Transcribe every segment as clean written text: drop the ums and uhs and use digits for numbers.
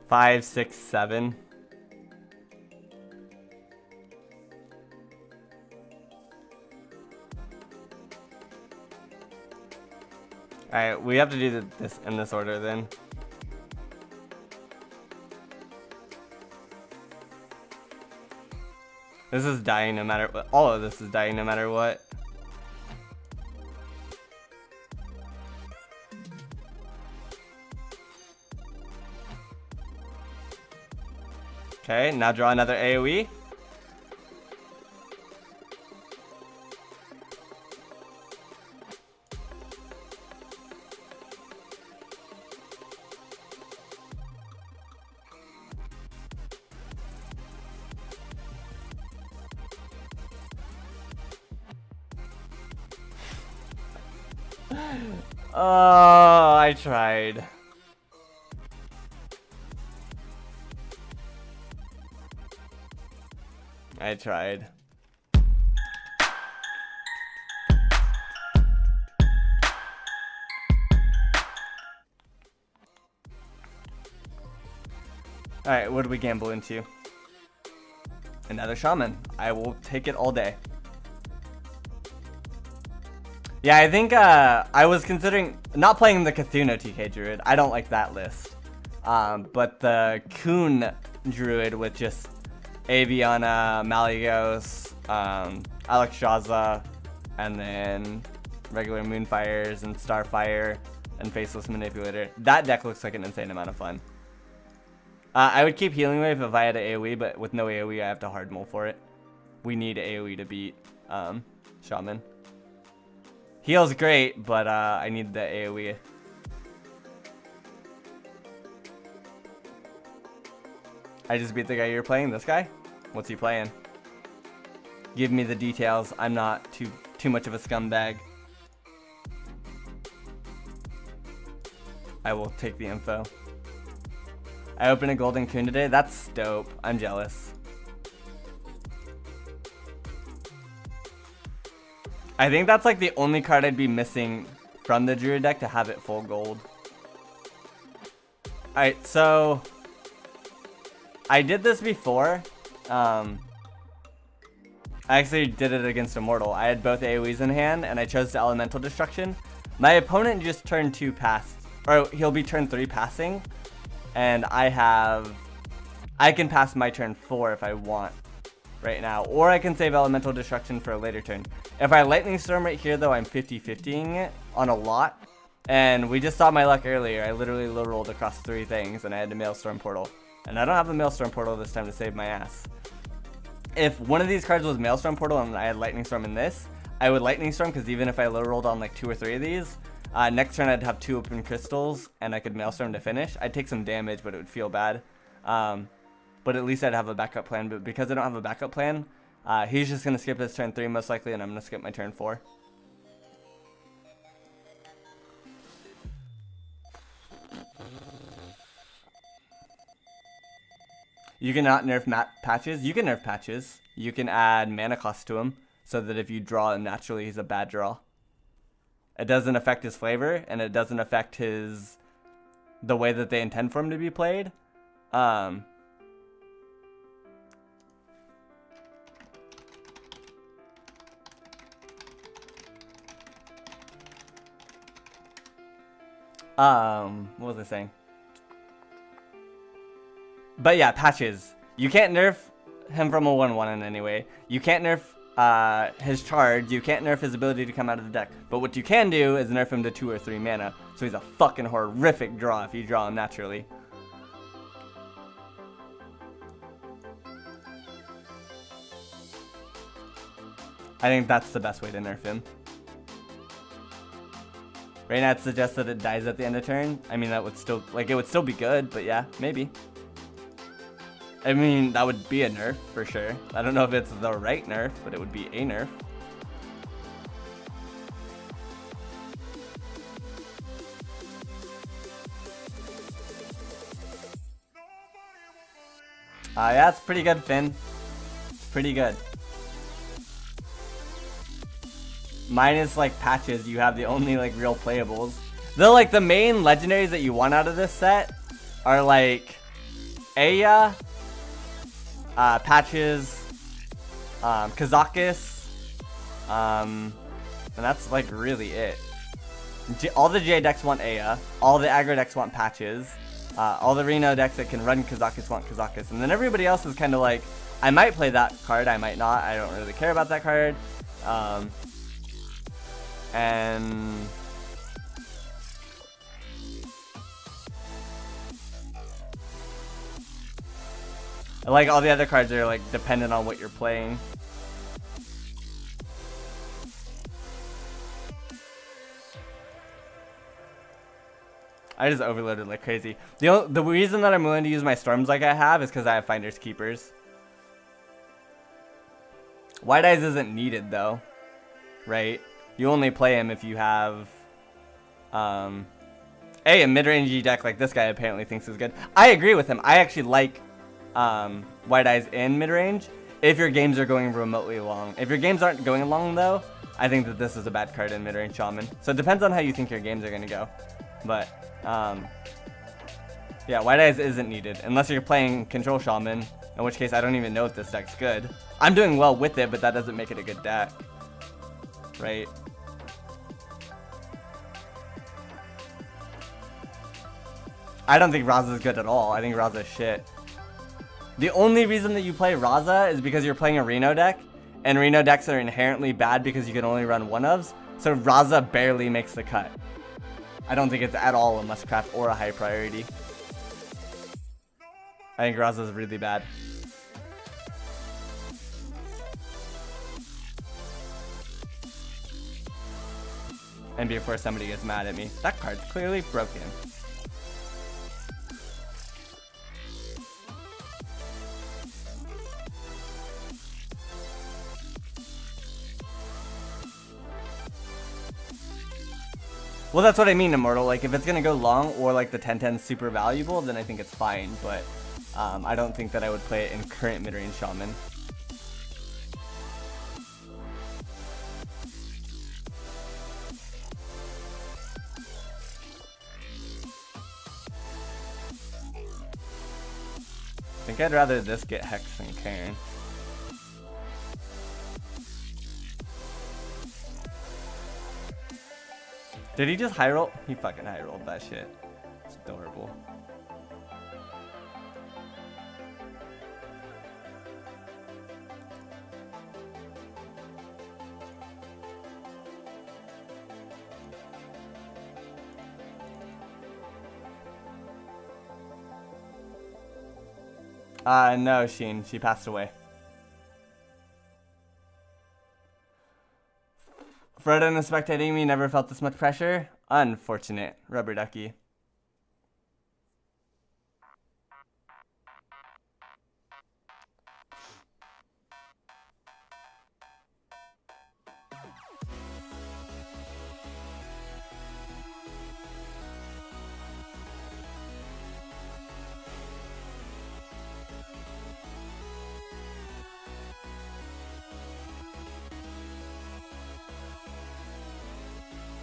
Five, 6, 7. Alright, we have to do this in this order then. This is dying no matter what. All of this is dying no matter what. Okay, now draw another AoE. Oh, I tried. I tried. Alright, what do we gamble into? Another Shaman. I will take it all day. Yeah, I think I was considering not playing the Cthulhu TK Druid. I don't like that list. But the Coon Druid with just Aviana, Malygos, Alexstrasza, and then regular Moonfires and Starfire and Faceless Manipulator. That deck looks like an insane amount of fun. I would keep Healing Wave if I had an AoE, but with no AoE I have to hard mull for it. We need AoE to beat Shaman. Heal's great, but I need the AoE. I just beat the guy you're playing. This guy? What's he playing? Give me the details. I'm not too much of a scumbag. I will take the info. I opened a Golden Coon today. That's dope. I'm jealous. I think that's like the only card I'd be missing from the Druid deck to have it full gold. Alright, so I did this before. I actually did it against Immortal. I had both AoEs in hand and I chose the Elemental Destruction. My opponent just turned 2 past, or he'll be turn 3 passing, and I can pass my turn 4 if I want right now, or I can save Elemental Destruction for a later turn. If I Lightning Storm right here though, I'm 50-50ing it on a lot, and we just saw my luck earlier. I literally low rolled across 3 things and I had to Maelstrom Portal, and I don't have a Maelstrom Portal this time to save my ass. If one of these cards was Maelstrom Portal and I had Lightning Storm in this, I would Lightning Storm, because even if I low rolled on like 2 or 3 of these, next turn I'd have 2 open crystals and I could Maelstrom to finish. I'd take some damage, but it would feel bad. But at least I'd have a backup plan. But because I don't have a backup plan, he's just going to skip his turn 3 most likely, and I'm going to skip my turn 4. You cannot nerf patches. You can nerf patches. You can add mana cost to him so that if you draw him naturally, he's a bad draw. It doesn't affect his flavor, and it doesn't affect the way that they intend for him to be played. What was I saying? But yeah, patches. You can't nerf him from a 1/1 in any way. You can't nerf his charge. You can't nerf his ability to come out of the deck. But what you can do is nerf him to 2 or 3 mana. So he's a fucking horrific draw if you draw him naturally. I think that's the best way to nerf him. Right now it suggests that it dies at the end of turn. I mean, that would still, like, it would still be good, but yeah, maybe. I mean, that would be a nerf for sure. I don't know if it's the right nerf, but it would be a nerf. Yeah, it's pretty good, Finn. Pretty good. minus like patches, you have the only like real playables. Though like the main legendaries that you want out of this set are like Aya, patches, Kazakis, and that's like really it. All the J decks want Aya, all the aggro decks want patches, all the Reno decks that can run Kazakis want Kazakis, and then everybody else is kind of like, I might play that card, I might not, I don't really care about that card. And like all the other cards are like dependent on what you're playing. I just overloaded like crazy. The reason that I'm willing to use my storms like I have is because I have Finders Keepers. White Eyes isn't needed though, right? You only play him if you have a mid-rangey deck like this guy apparently thinks is good. I agree with him. I actually like White Eyes in mid-range if your games are going remotely long. If your games aren't going long though, I think that this is a bad card in mid-range Shaman. So it depends on how you think your games are going to go. But yeah, White Eyes isn't needed unless you're playing Control Shaman, in which case I don't even know if this deck's good. I'm doing well with it, but that doesn't make it a good deck, right? I don't think Raza is good at all. I think Raza is shit. The only reason that you play Raza is because you're playing a Reno deck, and Reno decks are inherently bad because you can only run one-ofs, so Raza barely makes the cut. I don't think it's at all a must-craft or a high priority. I think Raza is really bad. And before somebody gets mad at me, that card's clearly broken. Well, that's what I mean, Immortal. Like, if it's gonna go long or like the 10/10 is super valuable, then I think it's fine. But I don't think that I would play it in current mid-range Shaman. I think I'd rather this get Hex than Cairn. Did he just high roll? He fucking high rolled that shit. It's adorable. No, Sheen. She passed away. Frodo and the spectating me never felt this much pressure. Unfortunate. Rubber ducky.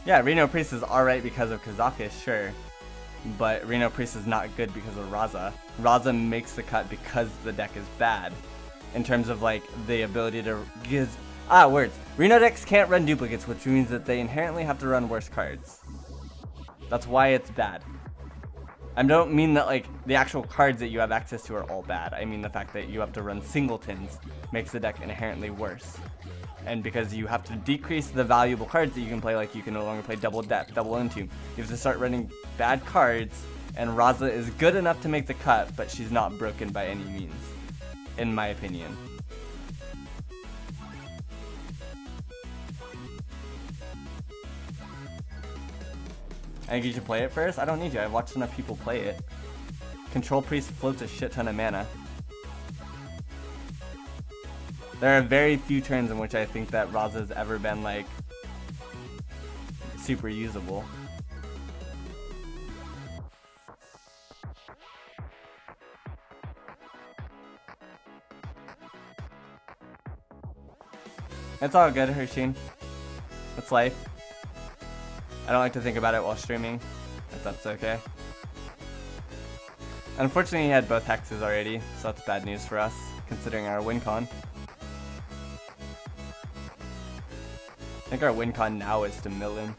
Yeah, Reno Priest is alright because of Kazakis, sure. But Reno Priest is not good because of Raza. Raza makes the cut because the deck is bad. In terms of like the ability to give words. Reno decks can't run duplicates, which means that they inherently have to run worse cards. That's why it's bad. I don't mean that like the actual cards that you have access to are all bad. I mean the fact that you have to run singletons makes the deck inherently worse. And because you have to decrease the valuable cards that you can play, like you can no longer play double depth, double entomb. You have to start running bad cards, and Raza is good enough to make the cut, but she's not broken by any means, in my opinion. I think you should play it first? I don't need you, I've watched enough people play it. Control Priest floats a shit ton of mana. There are very few turns in which I think that Raza's ever been, like, super usable. It's all good, Hersheen. It's life. I don't like to think about it while streaming, if that's okay. Unfortunately, he had both hexes already, so that's bad news for us, considering our win con. I think our win con now is to mill him.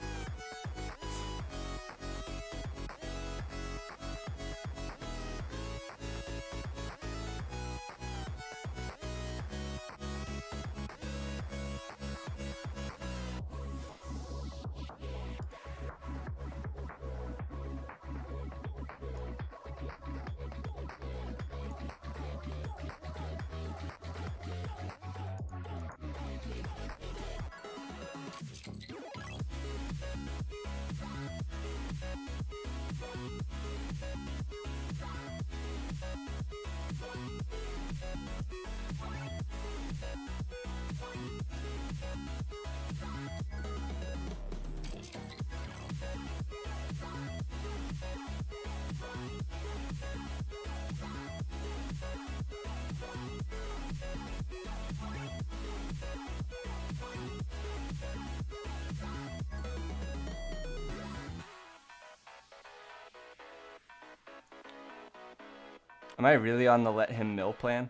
Am I really on the let him mill plan?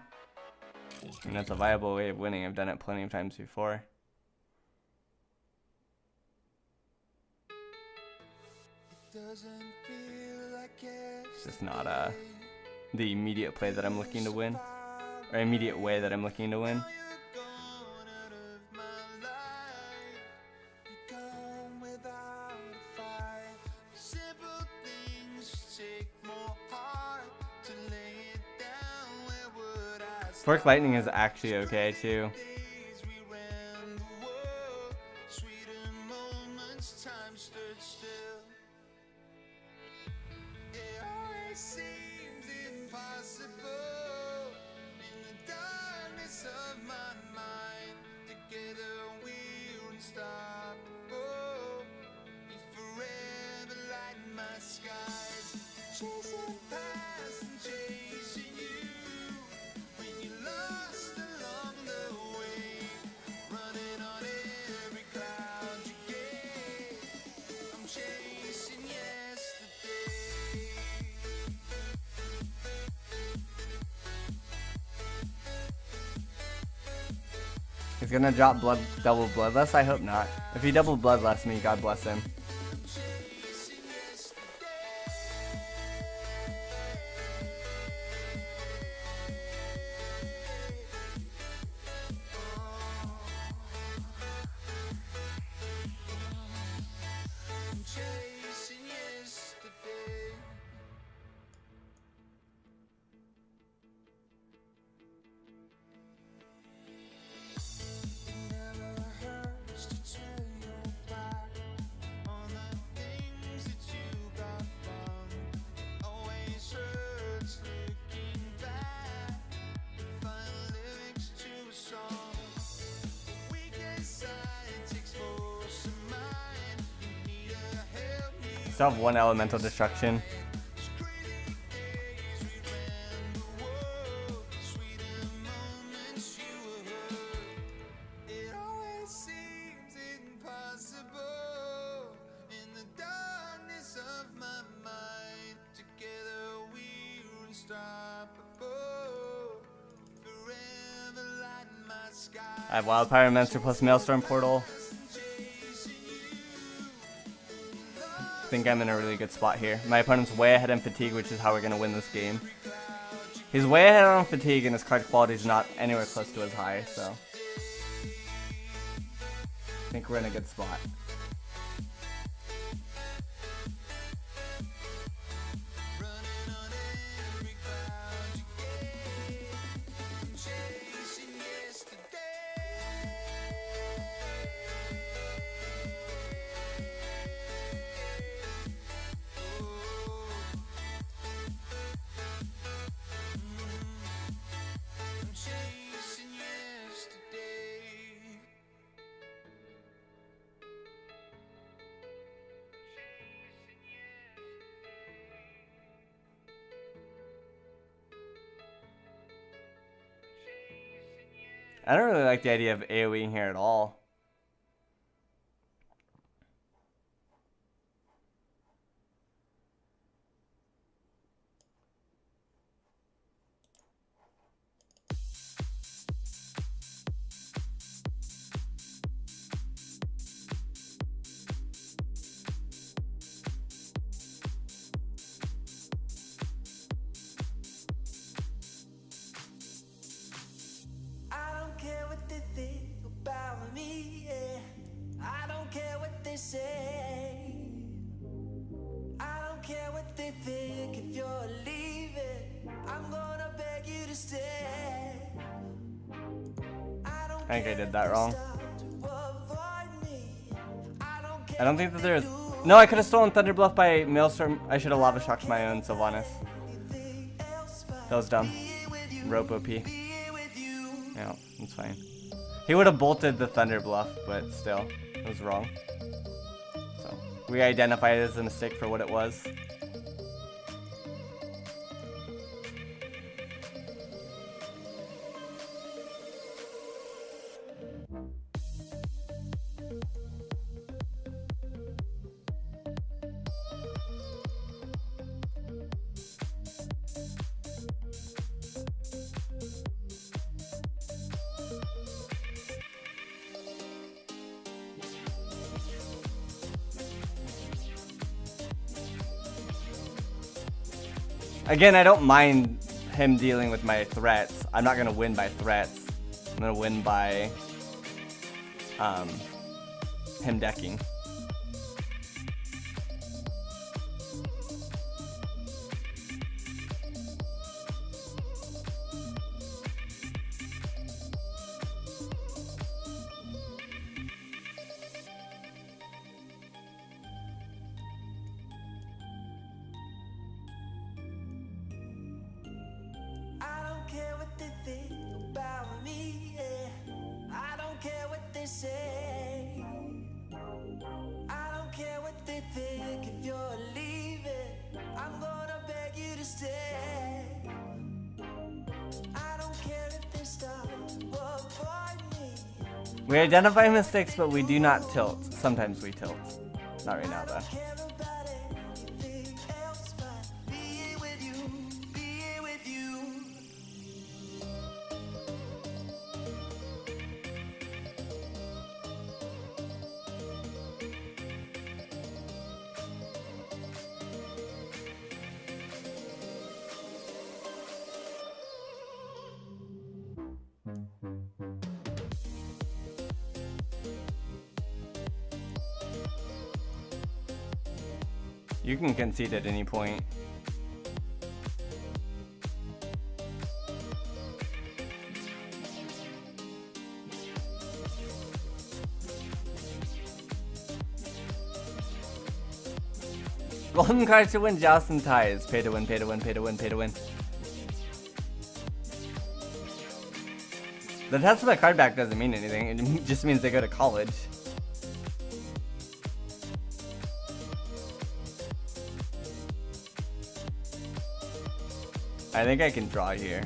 I mean, that's a viable way of winning. I've done it plenty of times before. It's just not the immediate play that I'm looking to win, or immediate way that I'm looking to win. Fork Lightning is actually okay too. He's gonna drop double Bloodlust? I hope not. If he double Bloodlust me, God bless him. Still have one elemental destruction. I have Wild Pyromancer plus Maelstrom Portal. I think I'm in a really good spot here. My opponent's way ahead in Fatigue, which is how we're going to win this game. He's way ahead on Fatigue, and his card quality is not anywhere close to as high, so I think we're in a good spot. I don't really like the idea of AoEing here at all. they think if you're leaving? I'm gonna beg you to stay. I think I did that wrong. I don't think that there's... No, I could have stolen Thunder Bluff by Maelstrom. I should have Lava Shocked my own Sylvanas. That was dumb. Rope OP. Yeah, that's fine. He would have bolted the Thunder Bluff, but still, it was wrong. So, we identified it as a mistake for what it was. Again, I don't mind him dealing with my threats. I'm not gonna win by threats. I'm gonna win by him decking. We identify mistakes, but we do not tilt. Sometimes we tilt. Not right now, though. You can concede at any point. Golden cards to win, joust and ties. Pay to win, pay to win, pay to win, pay to win. The test of the card back doesn't mean anything. It just means they go to college. I think I can draw here.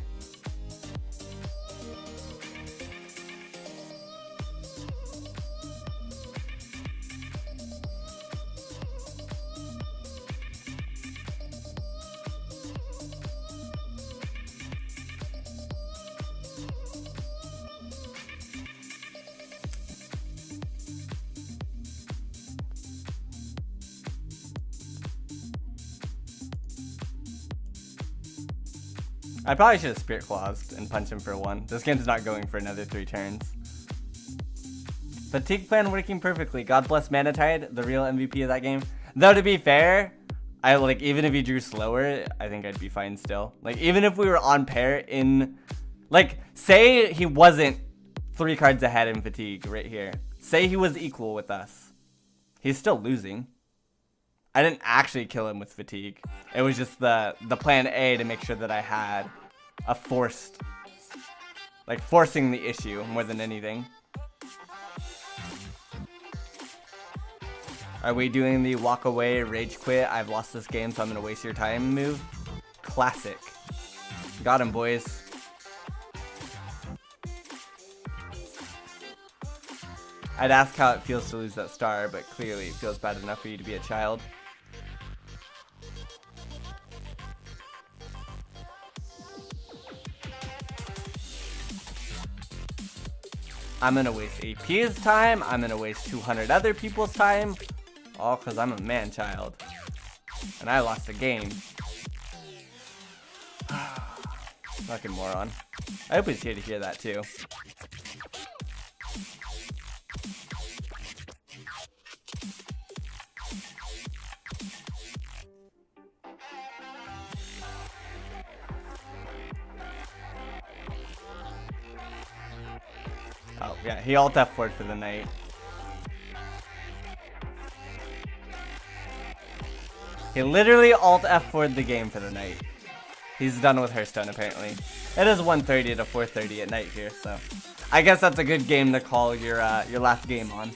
I probably should have Spirit Claused and punched him for 1. This game's not going for another 3 turns. Fatigue plan working perfectly. God bless Manatide, the real MVP of that game. Though to be fair, I like even if he drew slower, I think I'd be fine still. Like even if we were on pair in, like say he wasn't 3 cards ahead in Fatigue right here. Say he was equal with us. He's still losing. I didn't actually kill him with Fatigue. It was just the plan A to make sure that I had a forced, like forcing the issue more than anything. Are we doing the walk away, rage quit, I've lost this game so I'm gonna waste your time move? Classic. Got him, boys. I'd ask how it feels to lose that star, but clearly it feels bad enough for you to be a child. I'm gonna waste AP's time, I'm gonna waste 200 other people's time, all because I'm a man-child. And I lost the game. Fucking moron. I hope he's here to hear that too. Yeah, he alt F4'd for the night. He literally alt F4'd the game for the night. He's done with Hearthstone apparently. It is 1:30 to 4:30 at night here, so I guess that's a good game to call your last game on.